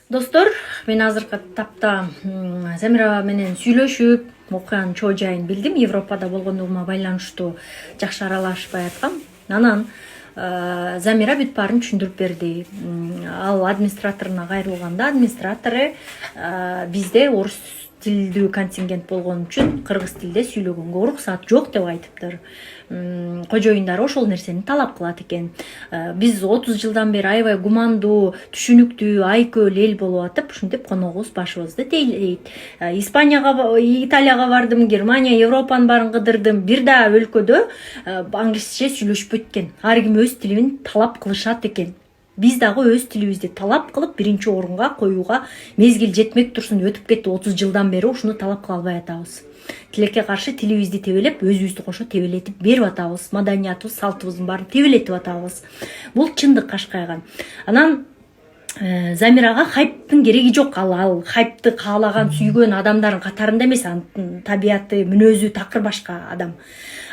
Достор, мен азыркы тапта Замира менен сүйлөшүп, окуянын чоо жайын билдим. Европада болгондугума байланыштуу жакшы аралашпай аткам. Анан Замира бүт баарын түшүндүрүп берди. Ал администраторуна кайрылганда администратору бизде орус тилдүү контингент болгон үчүн кыргыз тилде сүйлөгөнгө уруксат жок деп айтыптыр. Кожоюндары ошол нерсени талап кылат экен. Биз 30 жылдан бери аябай гумандуу, түшүнүктүү, айкөл эл болуп атып, ушинтип коногубуз башыбызды тейлейт. Испанияга, Италияга бардым, Германия, Европанын баарын кыдырдым. Бир да өлкөдө англисче сүйлөшпөйт экен. Ар ким өз тилин талап кылышат экен. Биз дагы өз тилибизди талап кылып, биринчи орунга коюуга мезгил жетмек турсун, өтүп кетти 30 жылдан бери ушуну талап кыла албай атабыз. Тилекке каршы тилибизди тебелеп, өзүбүздү кошо тебелетип берип атабыз. Маданиятыбыз, салтыбыздын баарын тебелетип атабыз. Бул чындык Кашкайган. Анан Замирага хайптын кереги жок. Ал хайпты каалаган, сүйгөн адамдардын катарында эмес. Анын табияты, мүнөзү такыр башка адам.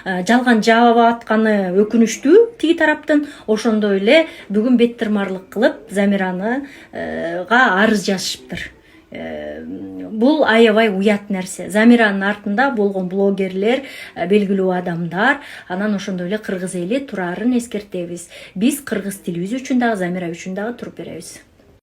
Жалган жаап атканы өкүнүчтүү тиги тараптын. Ошондой эле бүгүн беттирмарлык кылып Замирага арыз жазышыптыр. Бул аябай уят нерсе. Замиранын артында болгон блогерлер, белгилүү адамдар, анан ошондой эле кыргыз эли турарын эскертебиз. Биз кыргыз тилибиз үчүн дагы, Замира үчүн дагы туруп беребиз.